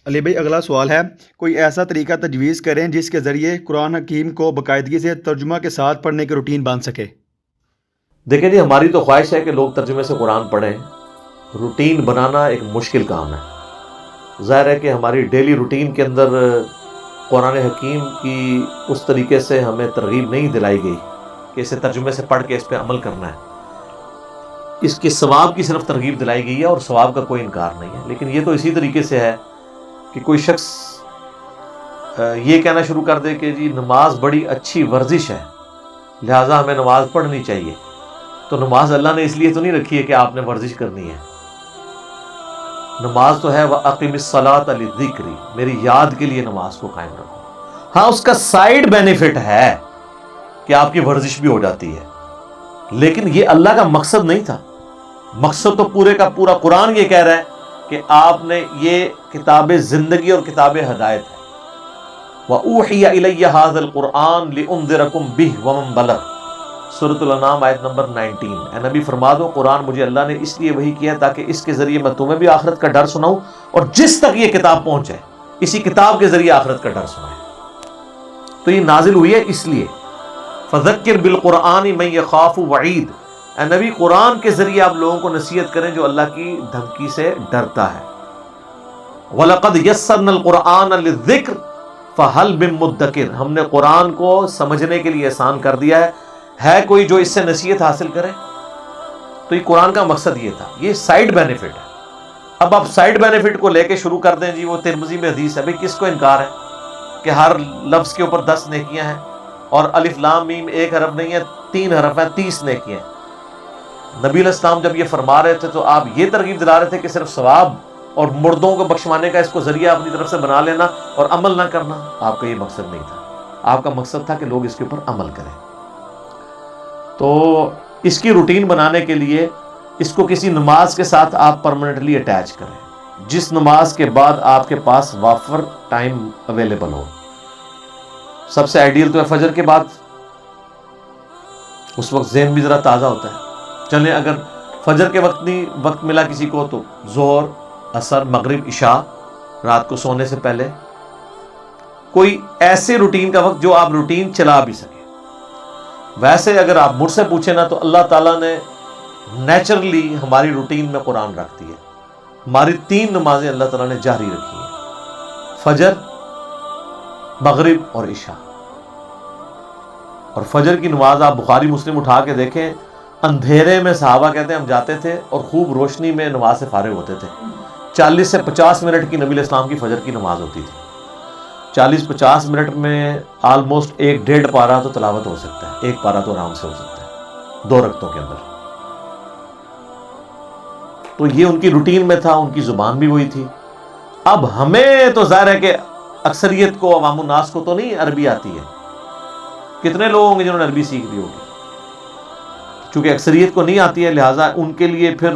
علی بھائی اگلا سوال ہے، کوئی ایسا طریقہ تجویز کریں جس کے ذریعے قرآن حکیم کو باقاعدگی سے ترجمہ کے ساتھ پڑھنے کی روٹین بن سکے؟ دیکھیں جی، ہماری تو خواہش ہے کہ لوگ ترجمے سے قرآن پڑھیں. روٹین بنانا ایک مشکل کام ہے. ظاہر ہے کہ ہماری ڈیلی روٹین کے اندر قرآن حکیم کی اس طریقے سے ہمیں ترغیب نہیں دلائی گئی کہ اسے ترجمے سے پڑھ کے اس پہ عمل کرنا ہے. اس کے ثواب کی صرف ترغیب دلائی گئی ہے اور ثواب کا کوئی انکار نہیں ہے. لیکن یہ تو اسی طریقے سے ہے کہ کوئی شخص یہ کہنا شروع کر دے کہ جی نماز بڑی اچھی ورزش ہے لہٰذا ہمیں نماز پڑھنی چاہیے. تو نماز اللہ نے اس لیے تو نہیں رکھی ہے کہ آپ نے ورزش کرنی ہے. نماز تو ہے وَأَقِمِ الصَّلَاةَ لِلذِّكْرِ، میری یاد کے لیے نماز کو قائم رکھو. ہاں اس کا سائیڈ بینیفٹ ہے کہ آپ کی ورزش بھی ہو جاتی ہے، لیکن یہ اللہ کا مقصد نہیں تھا. مقصد تو پورے کا پورا قرآن یہ کہہ رہا ہے کہ آپ نے یہ کتاب زندگی اور کتاب ہدایت ہے. وَأُوحِيَ إِلَيَّ هَذَا الْقُرْآنُ لِأُنذِرَكُم بِهِ وَمَن بَلَغَ، سورۃ الانعام آیت نمبر 19. اے نبی فرما دو قرآن مجھے اللہ نے اس لیے وحی کیا تاکہ اس کے ذریعے میں تمہیں بھی آخرت کا ڈر سناؤں اور جس تک یہ کتاب پہنچے اسی کتاب کے ذریعے آخرت کا ڈر سنائے. تو یہ نازل ہوئی ہے اس لیے. فذکر بالقرآن من یخاف وعید، اے نبی قرآن کے ذریعے آپ لوگوں کو نصیحت کریں جو اللہ کی دھمکی سے ڈرتا ہے. وَلَقَدْ يَسَّرْنَا الْقُرْآنَ لِلذِّكْرِ فَهَلْ مِن مُدَّكِرٍ، ہم نے قرآن کو سمجھنے کے لیے آسان کر دیا ہے کوئی جو اس سے نصیحت حاصل کرے. تو یہ قرآن کا مقصد یہ تھا. یہ سائیڈ بینیفٹ ہے. اب آپ سائیڈ بینیفٹ کو لے کے شروع کر دیں جی وہ ترمذی میں حدیث ہے. بھئی کس کو انکار ہے کہ ہر لفظ کے اوپر 10 نیکیاں ہیں اور الف لام میم ایک حرف نہیں ہے 3 حرف ہیں 30 نیکیاں ہیں. نبی علیہ السلام جب یہ فرما رہے تھے تو آپ یہ ترغیب دلا رہے تھے کہ صرف ثواب اور مردوں کو بخشوانے کا اس کو ذریعہ اپنی طرف سے بنا لینا اور عمل نہ کرنا. آپ کا یہ مقصد نہیں تھا. آپ کا مقصد تھا کہ لوگ اس کے اوپر عمل کریں. تو اس کی روٹین بنانے کے لیے اس کو کسی نماز کے ساتھ آپ پرماننٹلی اٹیچ کریں جس نماز کے بعد آپ کے پاس وافر ٹائم اویلیبل ہو. سب سے آئیڈیل تو ہے فجر کے بعد، اس وقت ذہن بھی ذرا تازہ ہوتا ہے. چلیں اگر فجر کے وقت نہیں وقت ملا کسی کو تو ظہر، عصر، مغرب، عشاء، رات کو سونے سے پہلے کوئی ایسے روٹین کا وقت جو آپ روٹین چلا بھی سکیں. ویسے اگر آپ مجھ سے پوچھیں نا تو اللہ تعالیٰ نے نیچرلی ہماری روٹین میں قرآن رکھ دی ہے. ہماری 3 نمازیں اللہ تعالیٰ نے جاری رکھی ہیں، فجر، مغرب اور عشاء. اور فجر کی نماز آپ بخاری مسلم اٹھا کے دیکھیں، اندھیرے میں صحابہ کہتے ہیں ہم جاتے تھے اور خوب روشنی میں نماز سے فارغ ہوتے تھے. 40 سے 50 منٹ کی نبی علیہ السلام کی فجر کی نماز ہوتی تھی. 40-50 منٹ میں آلموسٹ 1-1.5 پارہ تو تلاوت ہو سکتا ہے. 1 پارہ تو آرام سے ہو سکتا ہے 2 رکعتوں کے اندر. تو یہ ان کی روٹین میں تھا، ان کی زبان بھی وہی تھی. اب ہمیں تو ظاہر ہے کہ اکثریت کو، عوام الناس کو تو نہیں عربی آتی ہے. کتنے لوگ ہوں گے جنہوں نے عربی سیکھ لی ہوگی؟ چونکہ اکثریت کو نہیں آتی ہے لہٰذا ان کے لیے پھر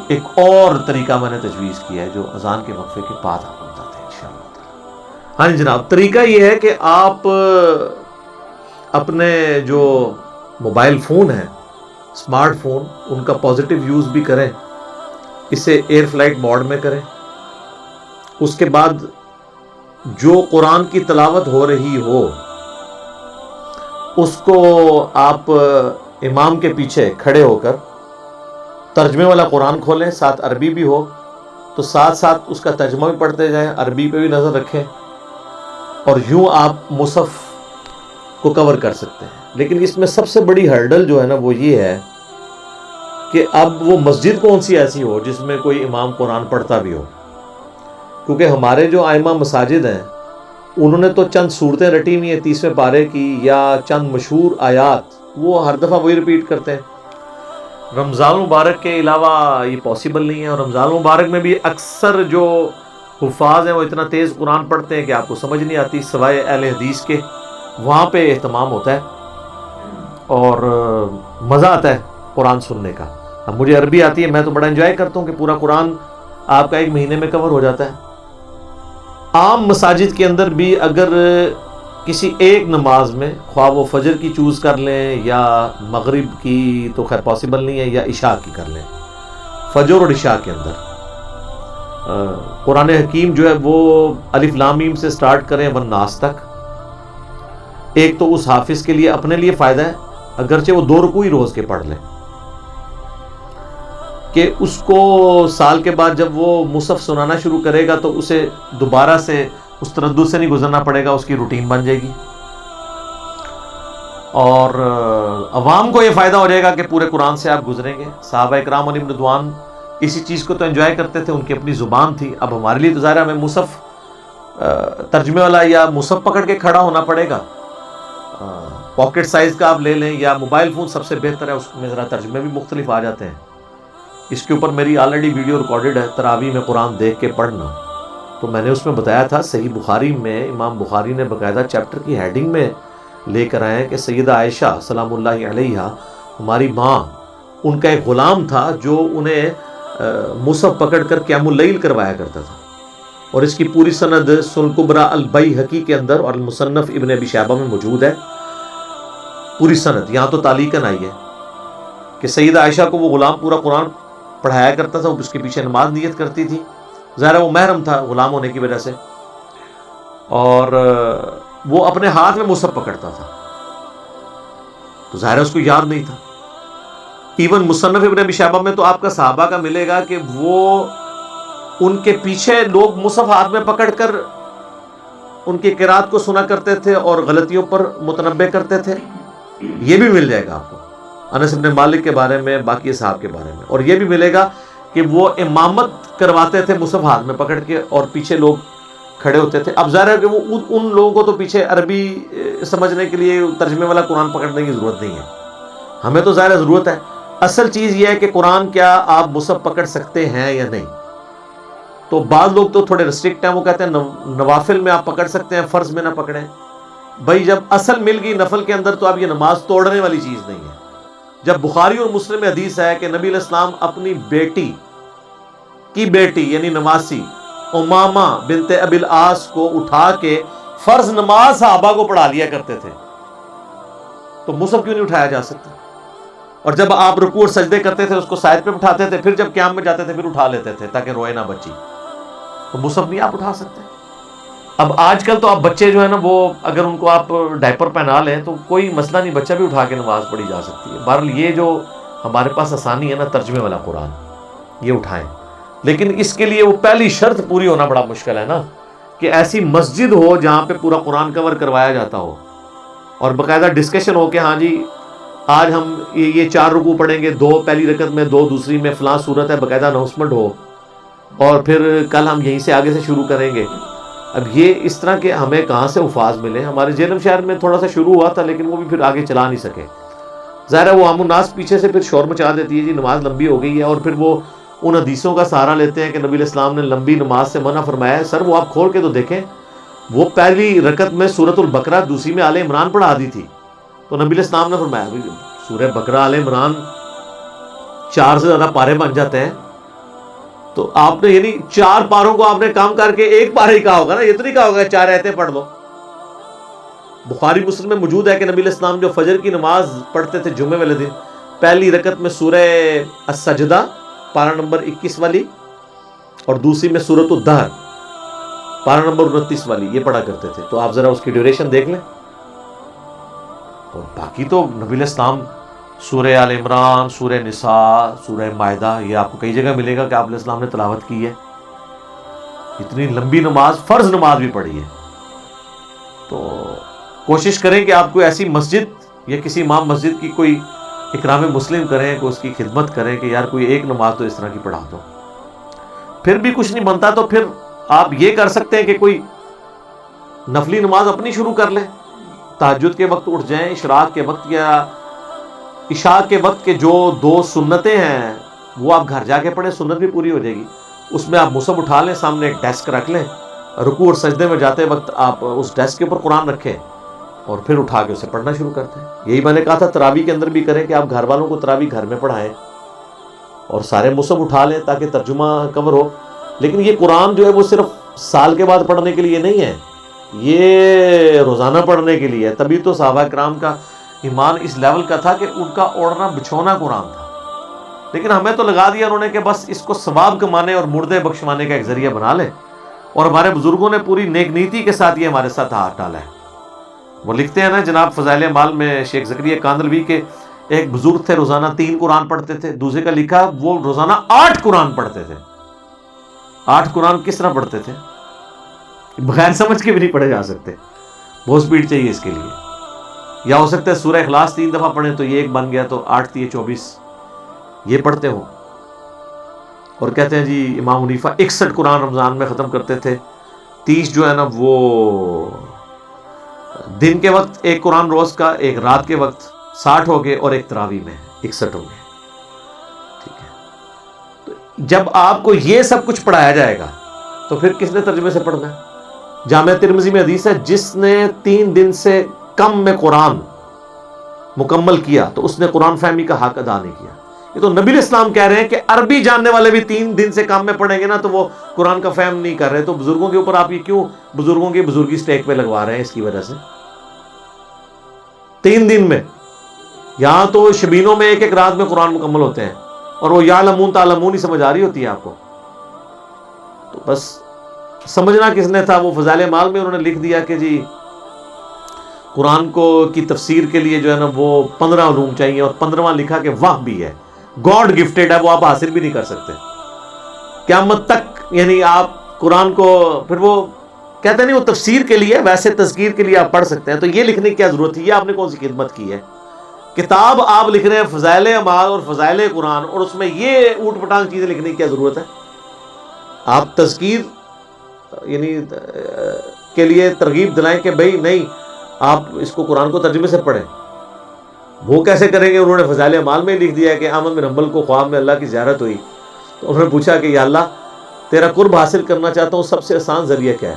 ایک اور طریقہ میں نے تجویز کیا ہے جو اذان کے وقفے کے بعد آپ بتاتے ہیں انشاءاللہ. ہاں جی جناب، طریقہ یہ ہے کہ آپ اپنے جو موبائل فون ہیں، اسمارٹ فون، ان کا پازیٹیو یوز بھی کریں. اسے ایئر فلائٹ موڈ میں کریں. اس کے بعد جو قرآن کی تلاوت ہو رہی ہو اس کو آپ امام کے پیچھے کھڑے ہو کر ترجمے والا قرآن کھولیں، ساتھ عربی بھی ہو تو ساتھ ساتھ اس کا ترجمہ بھی پڑھتے جائیں، عربی پہ بھی نظر رکھیں، اور یوں آپ مصحف کو کور کر سکتے ہیں. لیکن اس میں سب سے بڑی ہرڈل جو ہے نا وہ یہ ہے کہ اب وہ مسجد کون سی ایسی ہو جس میں کوئی امام قرآن پڑھتا بھی ہو. کیونکہ ہمارے جو ائمہ مساجد ہیں انہوں نے تو چند صورتیں رٹی ہوئی ہیں 30ویں پارے کی یا چند مشہور آیات، وہ ہر دفعہ وہی ریپیٹ کرتے ہیں. رمضان مبارک کے علاوہ یہ پاسبل نہیں ہے، اور رمضان مبارک میں بھی اکثر جو حفاظ ہیں وہ اتنا تیز قرآن پڑھتے ہیں کہ آپ کو سمجھ نہیں آتی، سوائے اہل حدیث کے. وہاں پہ اہتمام ہوتا ہے اور مزہ آتا ہے قرآن سننے کا. اب مجھے عربی آتی ہے، میں تو بڑا انجوائے کرتا ہوں کہ پورا قرآن آپ کا 1 مہینے میں کور ہو جاتا ہے. عام مساجد کے اندر بھی اگر کسی ایک نماز میں، خواہ وہ فجر کی چوز کر لیں یا مغرب کی تو خیر پاسبل نہیں ہے، یا عشاء کی کر لیں، فجر اور عشاء کے اندر قرآن حکیم جو ہے وہ الف لام میم سے سٹارٹ کریں والناس تک. ایک تو اس حافظ کے لیے اپنے لیے فائدہ ہے, اگرچہ وہ 2 رکوع ہی روز کے پڑھ لیں, کہ اس کو سال کے بعد جب وہ مصحف سنانا شروع کرے گا تو اسے دوبارہ سے اس تردد سے نہیں گزرنا پڑے گا, اس کی روٹین بن جائے گی. اور عوام کو یہ فائدہ ہو جائے گا کہ پورے قرآن سے آپ گزریں گے. صحابہ اکرام علیہم رضوان اسی چیز کو تو انجوائے کرتے تھے, ان کی اپنی زبان تھی. اب ہمارے لیے تو ظاہر ہے ہمیں مصحف ترجمے والا یا مصحف پکڑ کے کھڑا ہونا پڑے گا. پاکٹ سائز کا آپ لے لیں یا موبائل فون سب سے بہتر ہے, اس میں ذرا ترجمے بھی مختلف آ جاتے ہیں. اس کے اوپر میری آلریڈی ویڈیو ریکارڈڈ ہے, تراویح میں قرآن دیکھ کے پڑھنا. تو میں نے اس میں بتایا تھا, صحیح بخاری میں امام بخاری نے باقاعدہ چیپٹر کی ہیڈنگ میں لے کر آئے ہیں کہ سیدہ عائشہ سلام اللہ علیہا, ہماری ماں, ان کا ایک غلام تھا جو انہیں مصحف پکڑ کر قیام اللیل کروایا کرتا تھا. اور اس کی پوری سند سنن کبریٰ البیہقی کے اندر اور المصنف ابن ابی شیبہ میں موجود ہے, پوری سند. یہاں تو تعلیقاً آئی ہے کہ سیدہ عائشہ کو وہ غلام پورا قرآن پڑھایا کرتا تھا, اس کے پیچھے نماز نیت کرتی تھی. ظاہر وہ محرم تھا غلام ہونے کی وجہ سے, اور وہ اپنے ہاتھ میں مصحف پکڑتا تھا, تو ظاہر اس کو یاد نہیں تھا. ایون مصنف ابن ابی شیبہ میں تو آپ کا صحابہ کا ملے گا کہ وہ ان کے پیچھے لوگ مصحف ہاتھ میں پکڑ کر ان کی قرات کو سنا کرتے تھے اور غلطیوں پر متنبہ کرتے تھے. یہ بھی مل جائے گا آپ کو انس بن مالک کے بارے میں, باقی صحاب کے بارے میں. اور یہ بھی ملے گا کہ وہ امامت کرواتے تھے مصحف ہاتھ میں پکڑ کے, اور پیچھے لوگ کھڑے ہوتے تھے. اب ظاہر ہے کہ وہ ان لوگوں کو تو پیچھے عربی سمجھنے کے لیے ترجمے والا قرآن پکڑنے کی ضرورت نہیں ہے, ہمیں تو ظاہر ضرورت ہے. اصل چیز یہ ہے کہ قرآن کیا آپ مصحف پکڑ سکتے ہیں یا نہیں. تو بعض لوگ تو تھوڑے ریسٹرکٹ ہیں, وہ کہتے ہیں نوافل میں آپ پکڑ سکتے ہیں, فرض میں نہ پکڑیں. بھائی جب اصل مل گئی نفل کے اندر تو اب یہ نماز توڑنے والی چیز نہیں ہے. جب بخاری اور مسلم میں حدیث ہے کہ نبی علیہ السلام اپنی بیٹی کی بیٹی یعنی نواسی امامہ بنت ابی العاص کو اٹھا کے فرض نماز صحابہ کو پڑھا لیا کرتے تھے, تو مصحف کیوں نہیں اٹھایا جا سکتا؟ اور جب آپ رکوع اور سجدے کرتے تھے اس کو سائد پہ اٹھاتے تھے, پھر جب قیام میں جاتے تھے پھر اٹھا لیتے تھے تاکہ روئے نہ بچی. تو مصحف نہیں آپ اٹھا سکتے. اب آج کل تو آپ بچے جو ہے نا, وہ اگر ان کو آپ ڈائپر پہنا لیں تو کوئی مسئلہ نہیں, بچہ بھی اٹھا کے نماز پڑھی جا سکتی ہے. بہرحال یہ جو ہمارے پاس آسانی ہے نا ترجمے والا قرآن, یہ اٹھائیں. لیکن اس کے لیے وہ پہلی شرط پوری ہونا بڑا مشکل ہے نا, کہ ایسی مسجد ہو جہاں پہ پورا قرآن کور کروایا جاتا ہو, اور باقاعدہ ڈسکشن ہو کہ ہاں جی آج ہم یہ 4 رکوع پڑھیں گے, 2 پہلی رکعت میں, 2 دوسری میں, فلاں صورت ہے, باقاعدہ اناؤنسمنٹ ہو, اور پھر کل ہم یہیں سے آگے سے شروع کریں گے. اب یہ اس طرح کے ہمیں کہاں سے الفاظ ملے؟ ہمارے جہلم شہر میں تھوڑا سا شروع ہوا تھا, لیکن وہ بھی پھر آگے چلا نہیں سکے. ظاہر ہے وہ عام الناس پیچھے سے پھر شور مچا دیتی ہے, جی نماز لمبی ہو گئی ہے, اور پھر وہ ان حدیثوں کا سہارا لیتے ہیں کہ نبی علیہ السلام نے لمبی نماز سے منع فرمایا ہے. سر وہ آپ کھول کے تو دیکھیں, وہ پہلی رکعت میں سورۃ البقرہ, دوسری میں آل عمران پڑھا دی تھی, تو نبی علیہ السلام نے فرمایا سورہ بقرہ آل عمران 4 سے زیادہ پارے بن جاتے ہیں, تو آپ نے یعنی 4 پاروں کو آپ نے کام کر کے 1 پارے ہی کہا ہوگا نا, یہ تو نہیں کہا ہوگا 4 آیتیں پڑھ لو. بخاری مسلم میں موجود ہے کہ نبی علیہ السلام جو فجر کی نماز پڑھتے تھے جمعے والے دن, پہلی رکعت میں سورہ السجدہ پارہ نمبر 21 والی, اور دوسری میں سورۃ الدہر پارہ نمبر 29 والی, یہ پڑھا کرتے تھے. تو آپ ذرا اس کی ڈیوریشن دیکھ لیں. اور باقی تو نبی علیہ السلام سورہ آل عمران, سورہ نساء, سورہ مائدہ, یہ آپ کو کئی جگہ ملے گا کہ آپ علیہ السلام نے تلاوت کی ہے. اتنی لمبی نماز, فرض نماز بھی پڑھی ہے. تو کوشش کریں کہ آپ کو ایسی مسجد یا کسی امام مسجد کی کوئی اکرام مسلم کریں, کہ اس کی خدمت کریں کہ یار کوئی 1 نماز تو اس طرح کی پڑھا دو. پھر بھی کچھ نہیں بنتا تو پھر آپ یہ کر سکتے ہیں کہ کوئی نفلی نماز اپنی شروع کر لیں, تہجد کے وقت اٹھ جائیں, اشراق کے وقت یا عشاء کے وقت کے جو 2 سنتیں ہیں وہ آپ گھر جا کے پڑھیں, سنت بھی پوری ہو جائے گی. اس میں آپ مصحف اٹھا لیں, سامنے ایک ڈیسک رکھ لیں, رکوع اور سجدے میں جاتے وقت آپ اس ڈیسک کے اوپر قرآن رکھیں, اور پھر اٹھا کے اسے پڑھنا شروع کرتے ہیں. یہی میں نے کہا تھا تراویح کے اندر بھی کریں کہ آپ گھر والوں کو تراویح گھر میں پڑھائیں, اور سارے مصحف اٹھا لیں تاکہ ترجمہ کور ہو. لیکن یہ قرآن جو ہے وہ صرف سال کے بعد پڑھنے کے لیے نہیں ہے, یہ روزانہ پڑھنے کے لیے ہے. تبھی تو صحابہ کرام کا ایمان اس لیول کا تھا کہ ان کا اوڑھنا بچھونا قرآن تھا. لیکن ہمیں تو لگا دیا انہوں نے کہ بس اس کو ثواب کمانے اور مردے بخشوانے کا ایک ذریعہ بنا لیں، اور ہمارے بزرگوں نے پوری نیک نیتی کے ساتھ یہ ہمارے ساتھ ہاتھ ڈالا ہے۔ وہ لکھتے ہیں نا جناب فضائل اعمال میں شیخ زکریا کاندلوی کے، ایک بزرگ تھے روزانہ 3 قرآن پڑھتے تھے، دوسرے کا لکھا وہ روزانہ 8 قرآن پڑھتے تھے۔ 8 قرآن کس طرح پڑھتے تھے؟ بغیر سمجھ کے بھی نہیں پڑھے جا سکتے، بہت سپیڈ چاہیے اس کے لیے۔ یا ہو سکتا ہے سورہ اخلاص 3 دفعہ پڑھیں تو یہ ایک بن گیا، تو 8 3 24 یہ پڑھتے ہوں۔ اور کہتے ہیں جی امام حنیفہ 61 قرآن رمضان میں ختم کرتے تھے، 30 جو ہے نا وہ دن کے وقت ایک قرآن روز کا، ایک رات کے وقت 60 ہو گئے، اور ایک تراویح میں 61 ہو گئے۔ ٹھیک ہے، تو جب آپ کو یہ سب کچھ پڑھایا جائے گا تو پھر کس نے ترجمے سے پڑھنا ہے؟ جامعہ ترمذی میں حدیث ہے جس نے 3 دن سے کم میں قرآن مکمل کیا تو اس نے قرآن فہمی کا حق ادا نہیں کیا۔ یہ تو نبی علیہ السلام کہہ رہے ہیں کہ عربی جاننے والے بھی 3 دن سے کم میں پڑھیں گے نا تو وہ قرآن کا فہم نہیں کر رہے، تو بزرگوں کے اوپر آپ یہ کیوں بزرگوں کی بزرگی سٹیک پہ لگوا رہے ہیں؟ اس کی وجہ سے 3 دن میں، یہاں تو شبینوں میں ایک رات میں قرآن مکمل ہوتے ہیں، اور وہ یعلمون تعلمون ہی سمجھ آ رہی ہوتی ہے آپ کو۔ تو بس سمجھنا کس نے تھا؟ وہ فضائل اعمال میں انہوں نے لکھ دیا کہ جی قرآن کو کی تفسیر کے لیے جو ہے نا وہ 15 علوم چاہیے، اور 15واں لکھا کہ وہ بھی ہے، گاڈ گفٹیڈ ہے، وہ آپ حاصل بھی نہیں کر سکتے قیامت تک۔ یعنی آپ قرآن کو پھر وہ کہتے نہیں وہ تفسیر کے لیے، ویسے تذکیر کے لیے آپ پڑھ سکتے ہیں، تو یہ لکھنے کی کیا ضرورت ہے؟ یہ آپ نے کون سی خدمت کی ہے؟ کتاب آپ لکھ رہے ہیں فضائل اعمال اور فضائل قرآن، اور اس میں یہ اوٹ پٹانگ چیزیں لکھنے کی کیا ضرورت ہے؟ آپ تذکیر یعنی کے لیے ترغیب دلائیں کہ بھئی نہیں آپ اس کو قرآن کو ترجمے سے پڑھیں، وہ کیسے کریں گے؟ انہوں نے فضائل اعمال میں لکھ دیا کہ احمد بن حنبل کو خواب میں اللہ کی زیارت ہوئی، تو انہوں نے پوچھا کہ یا اللہ تیرا قرب حاصل کرنا چاہتا ہوں، سب سے آسان ذریعہ کیا ہے؟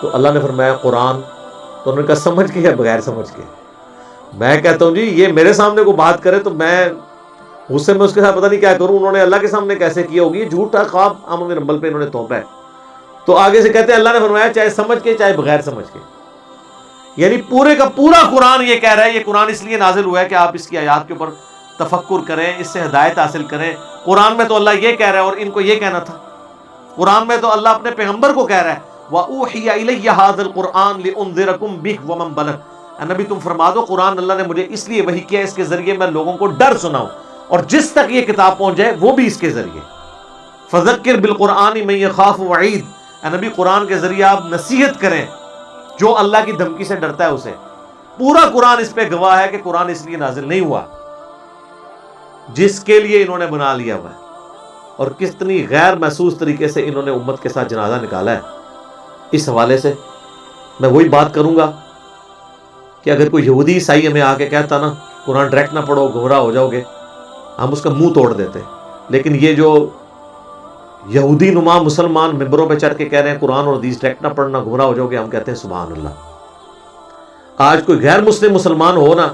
تو اللہ نے فرمایا قرآن۔ تو انہوں نے کہا سمجھ کے یا بغیر سمجھ کے؟ میں کہتا ہوں جی یہ میرے سامنے کو بات کرے تو میں غصے میں اس کے ساتھ پتہ نہیں کیا کروں، انہوں نے اللہ کے سامنے کیسے کیا ہوگی؟ یہ جھوٹا خواب احمد بن حنبل پہ انہوں نے تھوپا ہے۔ تو آگے سے کہتے ہیں اللہ نے فرمایا چاہے سمجھ کے چاہے بغیر سمجھ کے، یعنی پورے کا پورا قرآن یہ کہہ رہا ہے، یہ قرآن اس لیے نازل ہوا ہے کہ آپ اس کی آیات کے اوپر تفکر کریں، اس سے ہدایت حاصل کریں۔ قرآن میں تو اللہ یہ کہہ رہا ہے اور ان کو یہ کہنا تھا، قرآن میں تو اللہ اپنے پیغمبر کو کہہ رہا ہے وَأُوحِيَ إِلَيَّ هَذَا الْقُرْآنُ لِأُنذِرَكُم بِهِ وَمَن بَلَغَ۔ اے نبی تم فرما دو قرآن اللہ نے مجھے اس لیے وحی کیا اس کے ذریعے میں لوگوں کو ڈر سناؤں، اور جس تک یہ کتاب پہنچ جائے وہ بھی اس کے ذریعے۔ فَذَكِّرْ بِالْقُرْآنِ مَن يَخَافُ وَعِيدٍ، اے نبی قرآن کے ذریعے آپ نصیحت کریں جو اللہ کی دھمکی سے ڈرتا ہے اسے۔ پورا قرآن اس پہ گواہ ہے کہ قرآن اس لیے نازل نہیں ہوا جس کے لیے انہوں نے بنا لیا ہوا ہے، اور کتنی غیر محسوس طریقے سے انہوں نے امت کے ساتھ جنازہ نکالا ہے۔ اس حوالے سے میں وہی بات کروں گا کہ اگر کوئی یہودی عیسائی ہمیں آ کے کہتا نا قرآن ڈائریکٹ نہ پڑھو گمراہ ہو جاؤ گے، ہم اس کا منہ توڑ دیتے، لیکن یہ جو یہودی نما مسلمان ممبروں پہ چڑھ کے کہہ رہے ہیں قرآن اور حدیث ڈائریکٹ نہ پڑھنا گمراہ ہو جاؤ گے، ہم کہتے ہیں سبحان اللہ۔ آج کوئی غیر مسلم مسلمان ہو نا،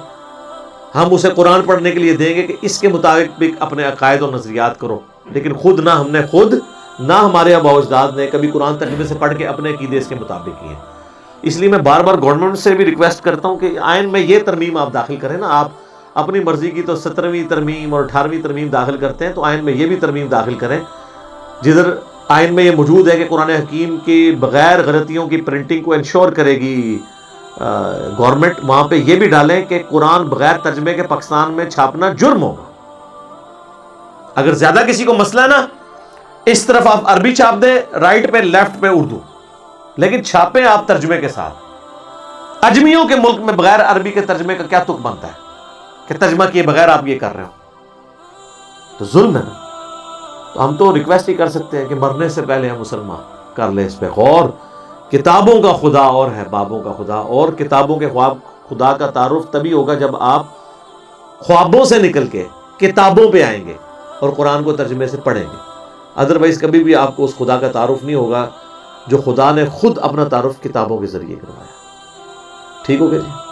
ہم اسے قرآن پڑھنے کے لیے دیں گے کہ اس کے مطابق بھی اپنے عقائد اور نظریات کرو، لیکن خود نہ ہم نے خود نہ ہمارے آباء و اجداد نے کبھی قرآن ترجمے سے پڑھ کے اپنے عقیدے اس کے مطابق کیے ہیں۔ اس لیے میں بار بار گورنمنٹ سے بھی ریکویسٹ کرتا ہوں کہ آئین میں یہ ترمیم آپ داخل کریں نا، آپ اپنی مرضی کی تو 17ویں ترمیم اور 18ویں ترمیم داخل کرتے ہیں، تو آئین میں یہ بھی ترمیم داخل کریں جدھر آئین میں یہ موجود ہے کہ قرآن حکیم کی بغیر غلطیوں کی پرنٹنگ کو انشور کرے گی گورنمنٹ، وہاں پہ یہ بھی ڈالیں کہ قرآن بغیر ترجمے کے پاکستان میں چھاپنا جرم ہوگا۔ اگر زیادہ کسی کو مسئلہ ہے نا، اس طرف آپ عربی چھاپ دیں، رائٹ پہ لیفٹ پہ اردو، لیکن چھاپیں آپ ترجمے کے ساتھ۔ اجمیوں کے ملک میں بغیر عربی کے ترجمے کا کیا تک بنتا ہے کہ ترجمہ کیے بغیر آپ یہ کر رہے ہو؟ تو ظلم ہے نا۔ تو ہم تو ریکویسٹ ہی کر سکتے ہیں کہ مرنے سے پہلے ہم مسلمان کر لیں اس پہ غور۔ کتابوں کا خدا اور ہے بابوں کا خدا، اور کتابوں کے خواب خدا کا تعارف تبھی ہوگا جب آپ خوابوں سے نکل کے کتابوں پہ آئیں گے اور قرآن کو ترجمے سے پڑھیں گے، ادروائز کبھی بھی آپ کو اس خدا کا تعارف نہیں ہوگا جو خدا نے خود اپنا تعارف کتابوں کے ذریعے کروایا۔ ٹھیک ہو گیا جی؟